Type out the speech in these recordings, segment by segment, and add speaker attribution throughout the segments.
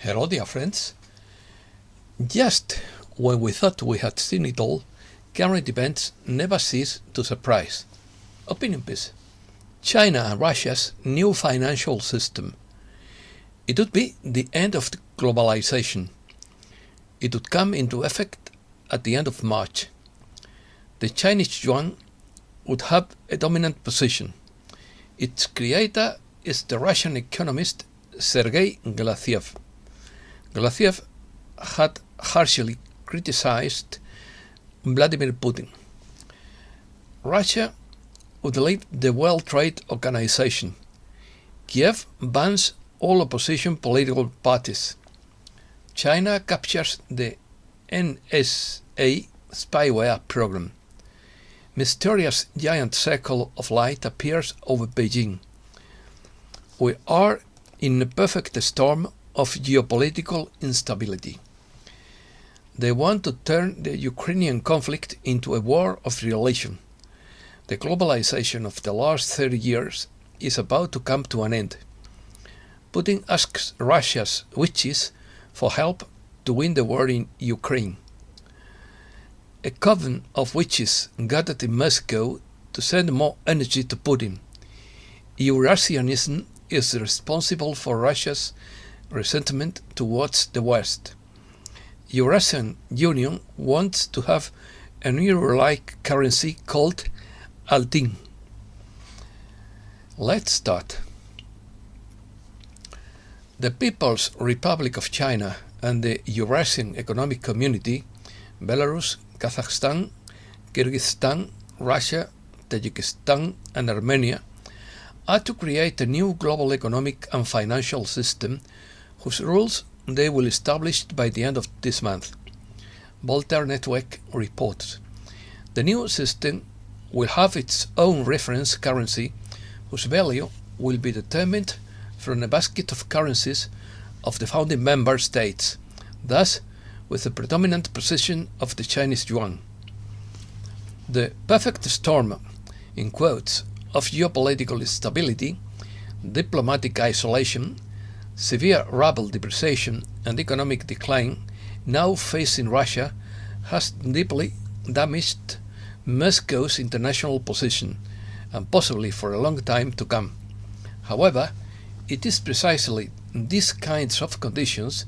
Speaker 1: Hello, dear friends. Just when we thought we had seen it all, current events never cease to surprise. Opinion piece. China and Russia's new financial system. It would be the end of the globalization. It would come into effect at the end of March. The Chinese Yuan would have a dominant position. Its creator is the Russian economist Sergei Glaziev. Glaziev had harshly criticized Vladimir Putin. Russia would leave the World Trade Organization. Kiev bans all opposition political parties. China captures the NSA spyware program. Mysterious giant circle of light appears over Beijing. We are in a perfect storm of geopolitical instability. They want to turn the Ukrainian conflict into a war of relation. The globalization of the last 30 years is about to come to an end. Putin asks Russia's witches for help to win the war in Ukraine. A coven of witches gathered in Moscow to send more energy to Putin. Eurasianism is responsible for Russia's resentment towards the West. Eurasian Union wants to have an euro-like currency called Altin. Let's start. The People's Republic of China and the Eurasian Economic Community, Belarus, Kazakhstan, Kyrgyzstan, Russia, Tajikistan, and Armenia, are to create a new global economic and financial system whose rules they will establish by the end of this month. Voltaire Network reports. The new system will have its own reference currency whose value will be determined from a basket of currencies of the founding member states, thus with the predominant position of the Chinese yuan. The perfect storm, in quotes, of geopolitical instability, diplomatic isolation, severe ruble depreciation and economic decline now facing Russia has deeply damaged Moscow's international position and possibly for a long time to come. However, it is precisely these kinds of conditions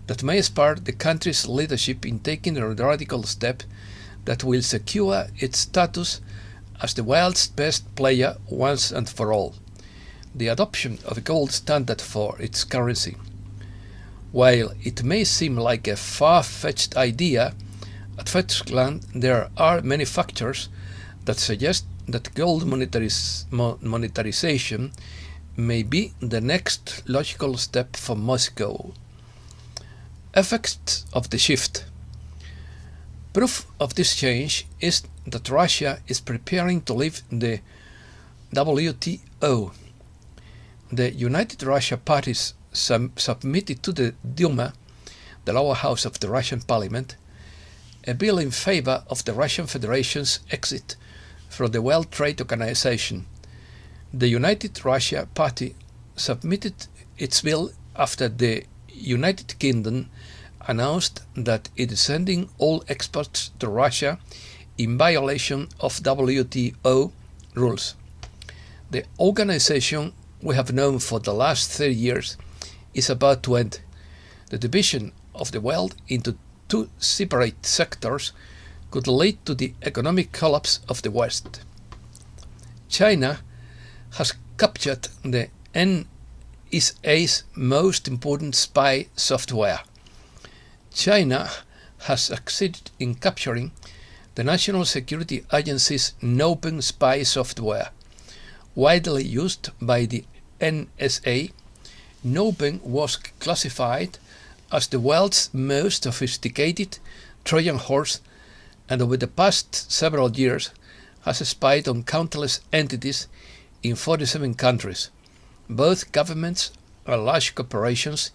Speaker 1: that may spur the country's leadership in taking a radical step that will secure its status as the world's best player once and for all: the adoption of a gold standard for its currency. While it may seem like a far-fetched idea, at first glance there are many factors that suggest that gold monetarization may be the next logical step for Moscow. Effects of the shift. Proof of this change is that Russia is preparing to leave the WTO. The United Russia parties submitted to the Duma, the lower house of the Russian parliament, a bill in favor of the Russian Federation's exit from the World Trade Organization. The United Russia party submitted its bill after the United Kingdom announced that it is sending all exports to Russia in violation of WTO rules. The organization we have known for the last 30 years is about to end. The division of the world into two separate sectors could lead to the economic collapse of the West. China has captured the NSA's most important spy software. China has succeeded in capturing the National Security Agency's Open spy software. Widely used by the NSA, Open was classified as the world's most sophisticated Trojan horse, and over the past several years has spied on countless entities in 47 countries, both governments and large corporations,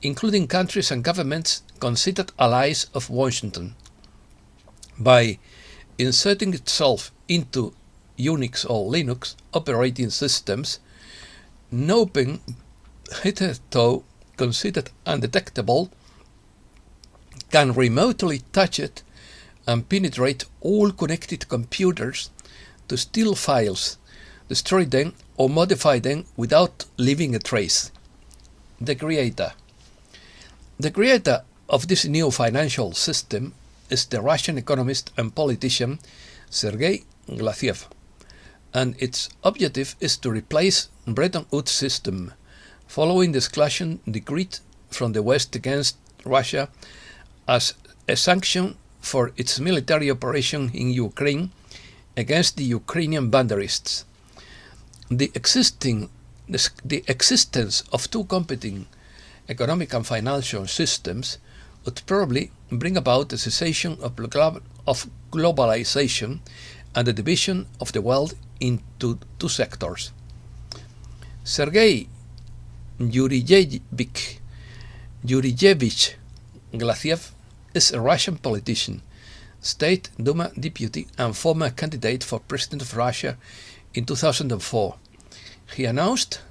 Speaker 1: including countries and governments considered allies of Washington. By inserting itself into Unix or Linux operating systems, Open hitherto considered undetectable, can remotely touch it and penetrate all connected computers to steal files, destroy them, or modify them without leaving a trace. The creator of this new financial system is the Russian economist and politician Sergei Glaziev, and its objective is to replace Bretton Woods system, following the exclusion decreed from the West against Russia as a sanction for its military operation in Ukraine against the Ukrainian banderists. The existence of two competing economic and financial systems would probably bring about a cessation of globalization and the division of the world into two sectors. Sergei Yurievich Glaziev is a Russian politician, State Duma deputy and former candidate for President of Russia in 2004. He announced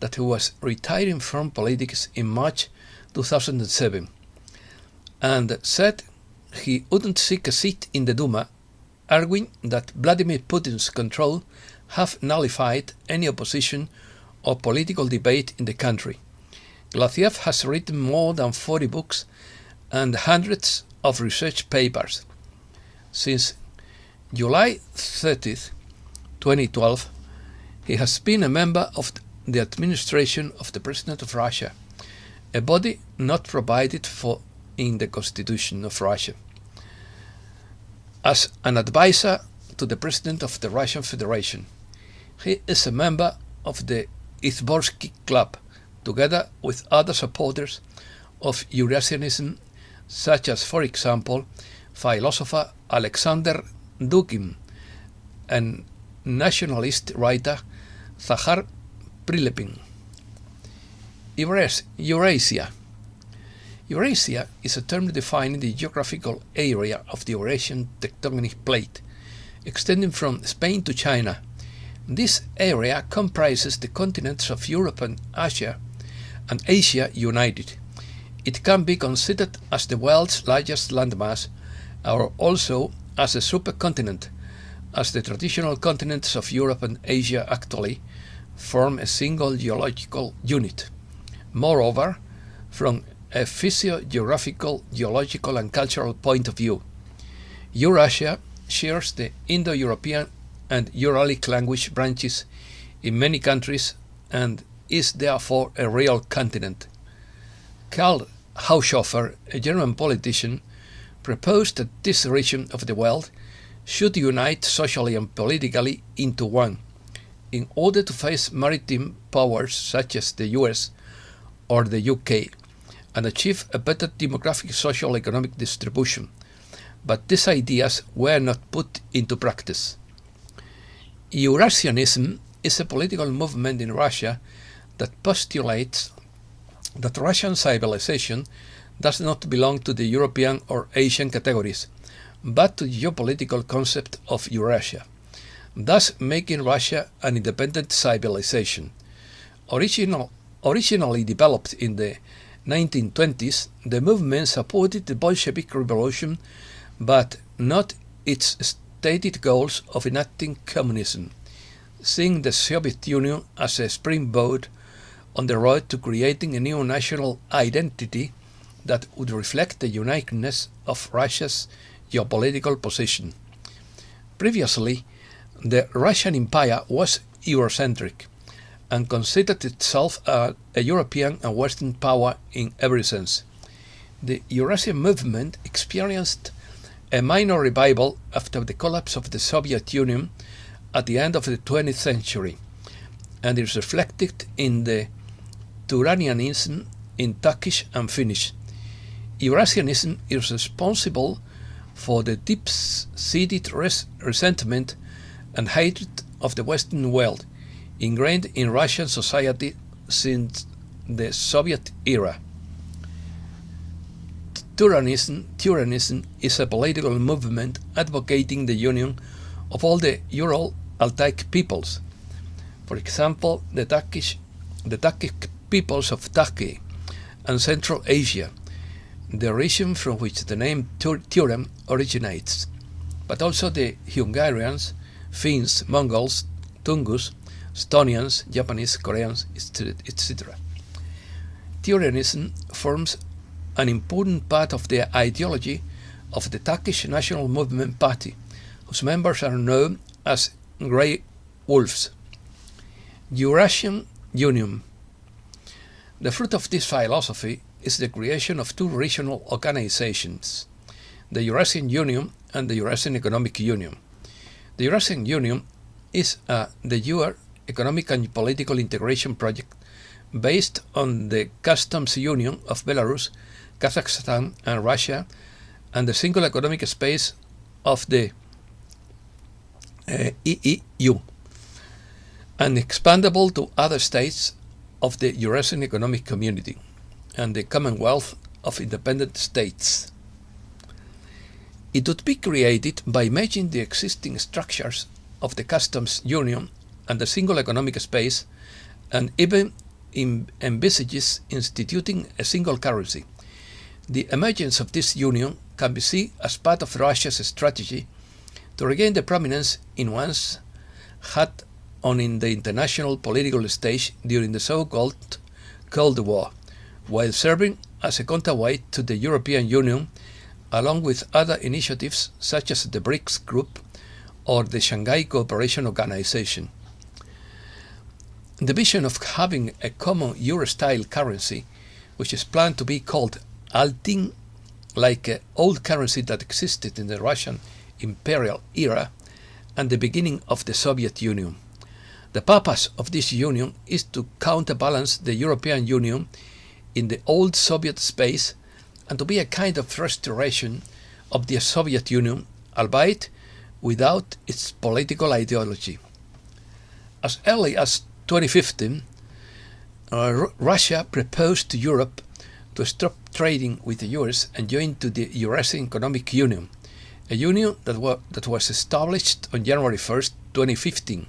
Speaker 1: that he was retiring from politics in March 2007 and said he wouldn't seek a seat in the Duma, arguing that Vladimir Putin's control have nullified any opposition or political debate in the country. Glaziev has written more than 40 books and hundreds of research papers. Since July 30, 2012, he has been a member of the administration of the President of Russia, a body not provided for in the Constitution of Russia. As an advisor to the President of the Russian Federation, he is a member of the Izborsky Club, together with other supporters of Eurasianism, such as, for example, philosopher Alexander Dugin and nationalist writer Zakhar Prilepin. Eurasia. Eurasia is a term defining the geographical area of the Eurasian tectonic plate, extending from Spain to China. This area comprises the continents of Europe and Asia united. It can be considered as the world's largest landmass, or also as a supercontinent, as the traditional continents of Europe and Asia actually form a single geological unit. Moreover, from a physiogeographical, geological and cultural point of view, Eurasia shares the Indo-European and Uralic language branches in many countries and is therefore a real continent. Karl Haushofer, a German politician, proposed that this region of the world should unite socially and politically into one, in order to face maritime powers such as the US or the UK, and achieve a better demographic social economic distribution. But these ideas were not put into practice. Eurasianism is a political movement in Russia that postulates that Russian civilization does not belong to the European or Asian categories, but to the geopolitical concept of Eurasia, thus making Russia an independent civilization. Originally developed in the 1920s, the movement supported the Bolshevik Revolution, but not its stated goals of enacting communism, seeing the Soviet Union as a springboard on the road to creating a new national identity that would reflect the uniqueness of Russia's geopolitical position. Previously, the Russian Empire was Eurocentric and considered itself a European and Western power in every sense. The Eurasian movement experienced a minor revival after the collapse of the Soviet Union at the end of the 20th century, and is reflected in the Turanianism in Turkish and Finnish. Eurasianism is responsible for the deep-seated resentment and hatred of the Western world, ingrained in Russian society since the Soviet era. Turanism is a political movement advocating the union of all the Ural-Altaic peoples. For example, the Turkic peoples of Turkey and Central Asia, the region from which the name Turan originates, but also the Hungarians, Finns, Mongols, Tungus, Estonians, Japanese, Koreans, etc. Eurasianism forms an important part of the ideology of the Turkish National Movement Party, whose members are known as Grey Wolves. Eurasian Union. The fruit of this philosophy is the creation of two regional organizations, the Eurasian Union and the Eurasian Economic Union. The Eurasian Union is a de jure economic and political integration project based on the customs union of Belarus, Kazakhstan and Russia, and the single economic space of the EU, and expandable to other states of the Eurasian Economic Community and the Commonwealth of Independent States. It would be created by merging the existing structures of the customs union and the single economic space, and even envisages instituting a single currency. The emergence of this union can be seen as part of Russia's strategy to regain the prominence it once had in the international political stage during the so-called Cold War, while serving as a counterweight to the European Union, along with other initiatives such as the BRICS Group or the Shanghai Cooperation Organization. The vision of having a common Euro-style currency, which is planned to be called Altin, like an old currency that existed in the Russian imperial era and the beginning of the Soviet Union. The purpose of this union is to counterbalance the European Union in the old Soviet space and to be a kind of restoration of the Soviet Union, albeit without its political ideology. As early as 2015, Russia proposed to Europe to stop trading with the US and join to the Eurasian Economic Union, a union that was established on January 1st, 2015,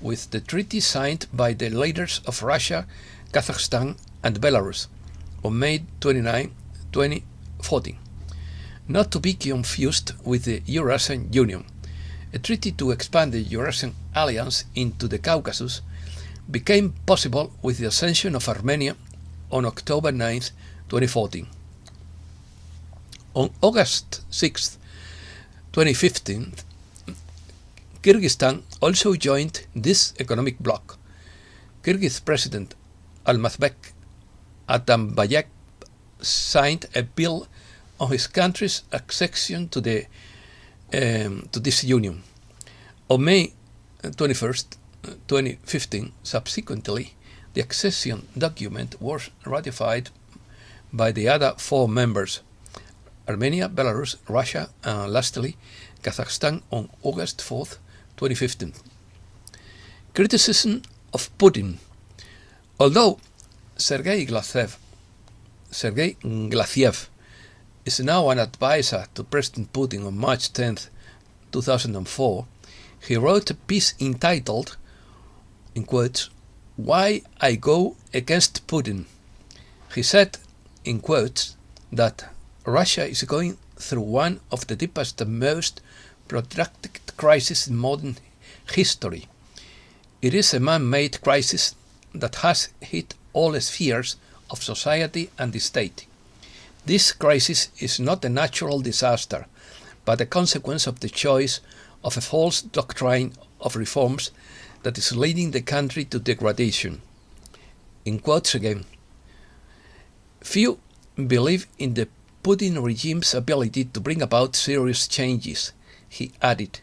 Speaker 1: with the treaty signed by the leaders of Russia, Kazakhstan and Belarus on May 29, 2014. Not to be confused with the Eurasian Union, a treaty to expand the Eurasian alliance into the Caucasus became possible with the accession of Armenia on October 9, 2014. On August 6, 2015, Kyrgyzstan also joined this economic bloc. Kyrgyz President Almazbek Atambayev signed a bill on his country's accession to this union. On May 21st, 2015, subsequently, the accession document was ratified by the other four members, Armenia, Belarus, Russia, and lastly, Kazakhstan on August 4th, 2015. Criticism of Putin. Although Sergei Glaziev is now an advisor to President Putin on March 10, 2004, he wrote a piece entitled, in quotes, "Why I Go Against Putin." He said, in quotes, that Russia is going through one of the deepest and most protracted crises in modern history. It is a man-made crisis that has hit all spheres of society and the state. This crisis is not a natural disaster, but a consequence of the choice of a false doctrine of reforms that is leading the country to degradation. In quotes again, "Few believe in the Putin regime's ability to bring about serious changes," he added.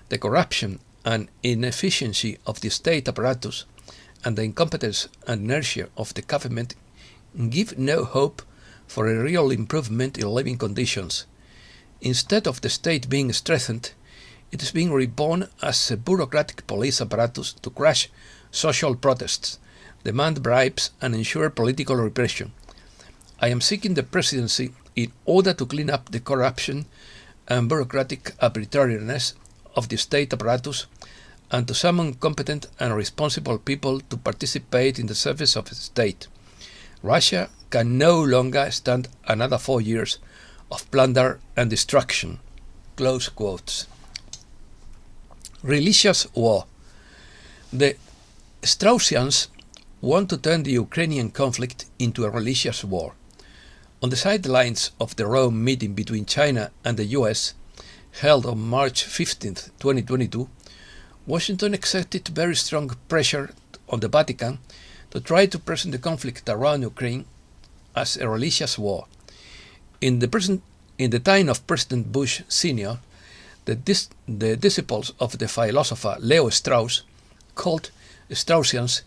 Speaker 1: "The corruption and inefficiency of the state apparatus and the incompetence and inertia of the government give no hope for a real improvement in living conditions. Instead of the state being strengthened, it is being reborn as a bureaucratic police apparatus to crush social protests, demand bribes, and ensure political repression. I am seeking the presidency in order to clean up the corruption and bureaucratic arbitrariness of the state apparatus and to summon competent and responsible people to participate in the service of the state. Russia can no longer stand another 4 years of plunder and destruction. Close quotes. Religious war. The Straussians want to turn the Ukrainian conflict into a religious war. On the sidelines of the Rome meeting between China and the US, held on March 15, 2022, Washington exerted very strong pressure on the Vatican to try to present the conflict around Ukraine as a religious war. In the time of President Bush Sr., the disciples of the philosopher Leo Strauss, called Straussians,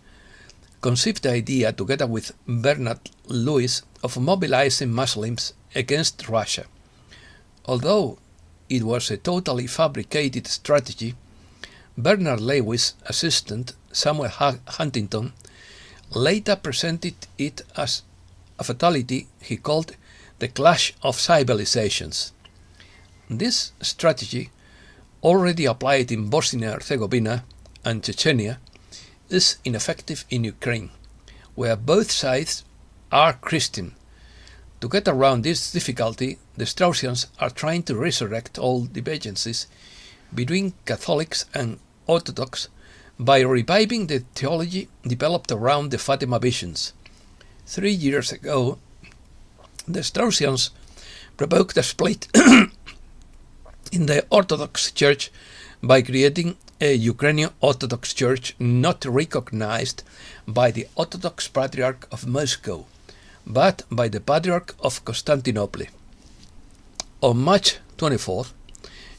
Speaker 1: conceived the idea, together with Bernard Lewis, of mobilizing Muslims against Russia. Although it was a totally fabricated strategy, Bernard Lewis' assistant, Samuel Huntington, later presented it as a fatality he called the clash of civilizations. This strategy, already applied in Bosnia-Herzegovina and Chechnya, is ineffective in Ukraine, where both sides are Christian. To get around this difficulty, the Straussians are trying to resurrect old divergences between Catholics and Orthodox by reviving the theology developed around the Fatima visions. 3 years ago, the Straussians provoked a split in the Orthodox Church by creating a Ukrainian Orthodox Church not recognized by the Orthodox Patriarch of Moscow, but by the Patriarch of Constantinople. On March 24th,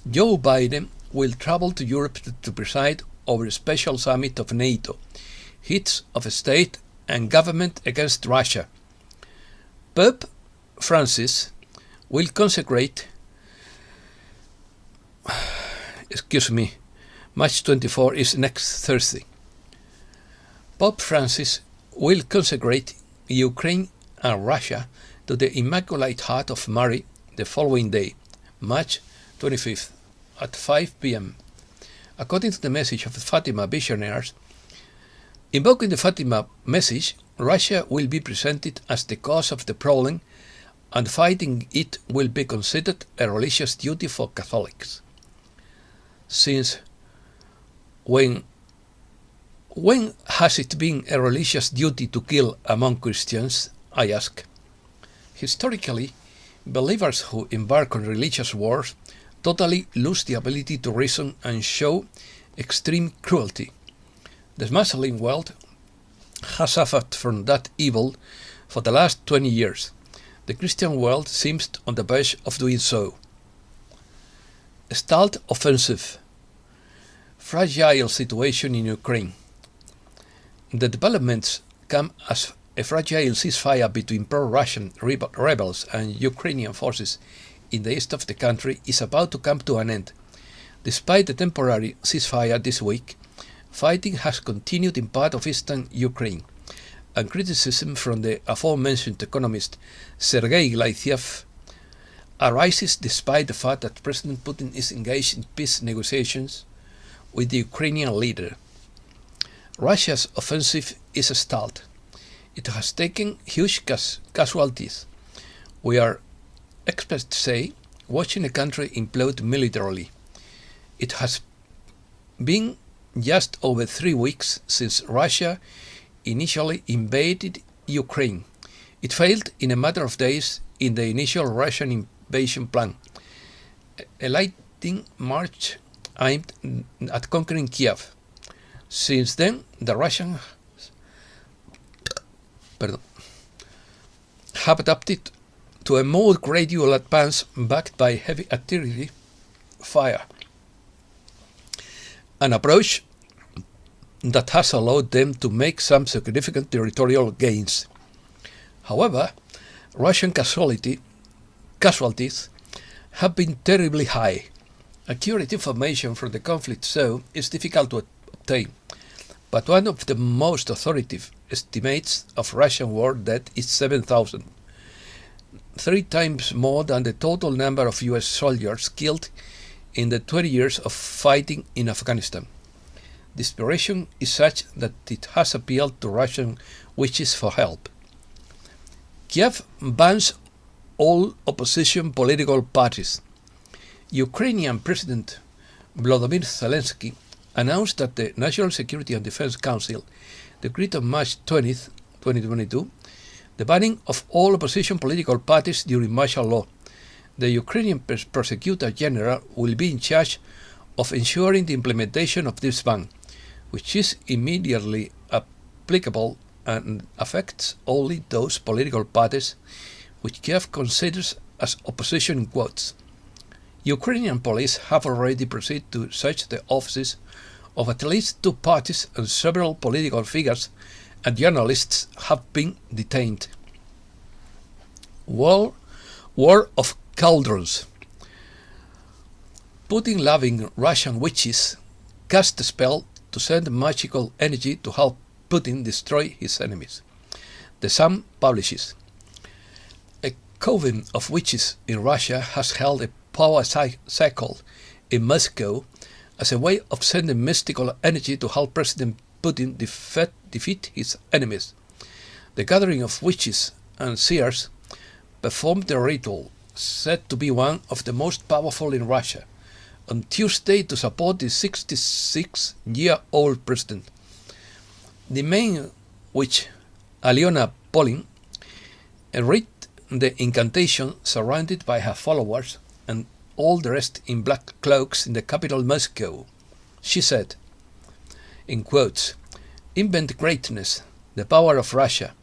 Speaker 1: Joe Biden will travel to Europe to preside over a special summit of NATO, heads of state and government against Russia. Pope Francis will consecrate March 24 is next Thursday. Pope Francis will consecrate Ukraine and Russia to the Immaculate Heart of Mary the following day, March 25th, at 5 p.m. According to the message of the Fatima visionaries, invoking the Fatima message, Russia will be presented as the cause of the problem, and fighting it will be considered a religious duty for Catholics. Since when has it been a religious duty to kill among Christians, I ask? Historically, believers who embark on religious wars totally lose the ability to reason and show extreme cruelty. The Muslim world has suffered from that evil for the last 20 years. The Christian world seems on the verge of doing so. Stalled offensive. Fragile situation in Ukraine. The developments come as a fragile ceasefire between pro-Russian rebels and Ukrainian forces in the east of the country is about to come to an end. Despite the temporary ceasefire this week, fighting has continued in part of eastern Ukraine, and criticism from the aforementioned economist Sergei Glaziev arises despite the fact that President Putin is engaged in peace negotiations with the Ukrainian leader. Russia's offensive is stalled. It has taken huge casualties. We are, experts say, watching a country implode militarily. It has been just over 3 weeks since Russia initially invaded Ukraine. It failed in a matter of days in the initial Russian invasion plan, a lightning march aimed at conquering Kiev. Since then, the Russians have adapted to a more gradual advance backed by heavy artillery fire, an approach that has allowed them to make some significant territorial gains. However, Russian casualties have been terribly high. Accurate information from the conflict zone is difficult to obtain, but one of the most authoritative estimates of Russian war dead is 7,000, 3 times more than the total number of US soldiers killed in the 20 years of fighting in Afghanistan. Desperation is such that it has appealed to Russian wishes for help. Kiev bans all opposition political parties. Ukrainian President Vladimir Zelensky announced that the National Security and Defense Council decreed on March 20, 2022, the banning of all opposition political parties during martial law. The Ukrainian Prosecutor General will be in charge of ensuring the implementation of this ban, which is immediately applicable and affects only those political parties which Kiev considers as opposition in quotes. Ukrainian police have already proceeded to search the offices of at least 2 parties, and several political figures and journalists have been detained. War of Cauldrons. Putin-loving Russian witches cast a spell to send magical energy to help Putin destroy his enemies. The Sun publishes. A coven of witches in Russia has held a power cycle in Moscow as a way of sending mystical energy to help President Putin defeat his enemies. The gathering of witches and seers performed the ritual, said to be one of the most powerful in Russia, on Tuesday to support the 66-year-old president. The main witch, Alyona Polin, read the incantation surrounded by her followers and all dressed in black cloaks in the capital Moscow. She said, in quotes, "Invent greatness, the power of Russia,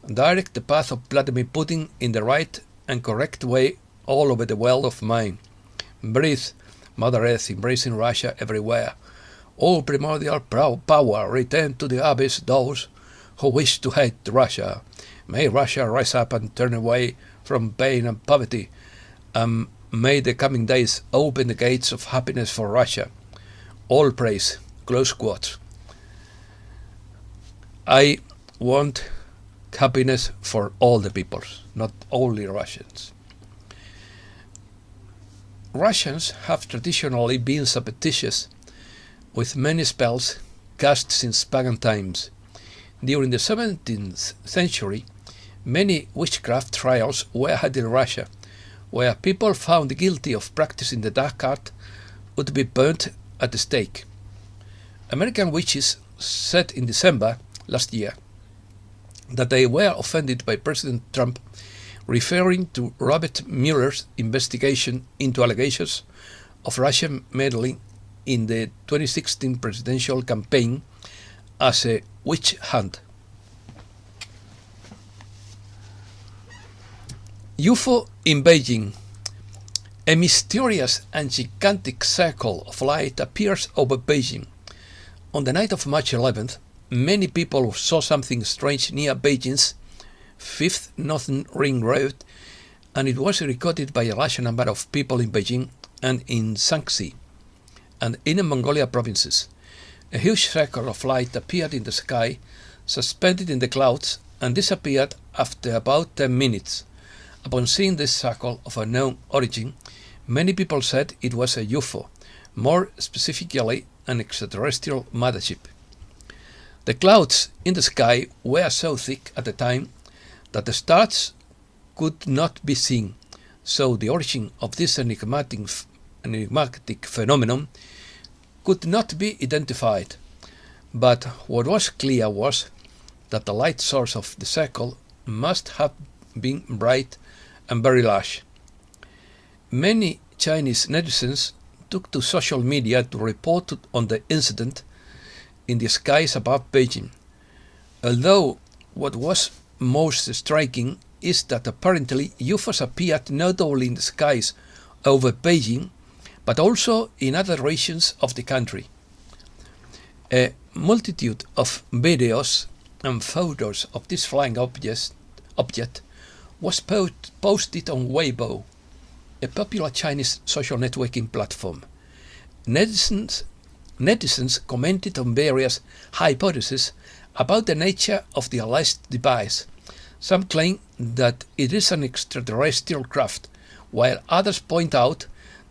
Speaker 1: direct the path of Vladimir Putin in the right and correct way all over the world of mine. Breathe, Mother Earth, embracing Russia everywhere. All primordial power return to the abyss those who wish to hate Russia. May Russia rise up and turn away from pain and poverty, and may the coming days open the gates of happiness for Russia. All praise." Close quotes. I want happiness for all the peoples, not only Russians. Russians have traditionally been superstitious, with many spells cast since pagan times. During the 17th century, many witchcraft trials were held in Russia, where people found guilty of practicing the dark art would be burnt at the stake. American witches said in December last year that they were offended by President Trump referring to Robert Mueller's investigation into allegations of Russian meddling in the 2016 presidential campaign as a witch hunt. UFO in Beijing. A mysterious and gigantic circle of light appears over Beijing. On the night of March 11th, many people saw something strange near Beijing's 5th Northern Ring Road, and it was recorded by a large number of people in Beijing and in Shaanxi and Inner Mongolia provinces. A huge circle of light appeared in the sky, suspended in the clouds, and disappeared after about 10 minutes. Upon seeing this circle of unknown origin, many people said it was a UFO, more specifically an extraterrestrial mothership. The clouds in the sky were so thick at the time that the stars could not be seen, so the origin of this enigmatic phenomenon could not be identified. But what was clear was that the light source of the circle must have been bright and very large. Many Chinese netizens took to social media to report on the incident in the skies above Beijing. Although what was most striking is that apparently UFOs appeared not only in the skies over Beijing, but also in other regions of the country. A multitude of videos and photos of this flying object was posted on Weibo, a popular Chinese social networking platform. Netizens commented on various hypotheses about the nature of the alleged device. Some claim that it is an extraterrestrial craft, while others point out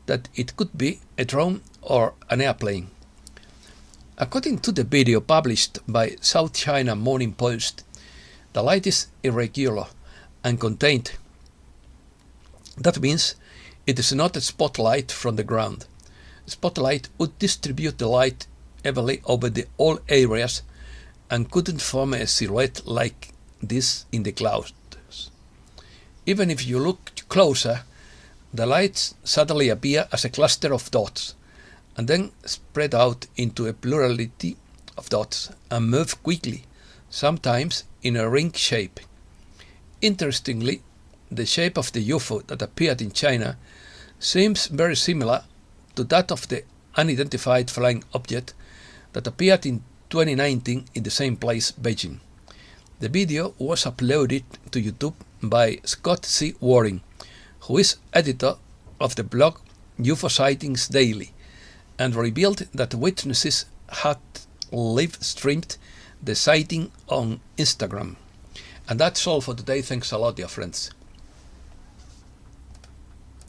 Speaker 1: that it could be a drone or an airplane. According to the video published by South China Morning Post, the light is irregular and contained. That means it is not a spotlight from the ground. A spotlight would distribute the light evenly over the all areas and couldn't form a silhouette like this in the clouds. Even if you look closer, the lights suddenly appear as a cluster of dots and then spread out into a plurality of dots and move quickly, sometimes in a ring shape. Interestingly, the shape of the UFO that appeared in China seems very similar to that of the unidentified flying object that appeared in 2019 in the same place, Beijing. The video was uploaded to YouTube by Scott C. Waring, who is editor of the blog UFO Sightings Daily, and revealed that witnesses had live-streamed the sighting on Instagram. And that's all for today. Thanks a lot, dear friends.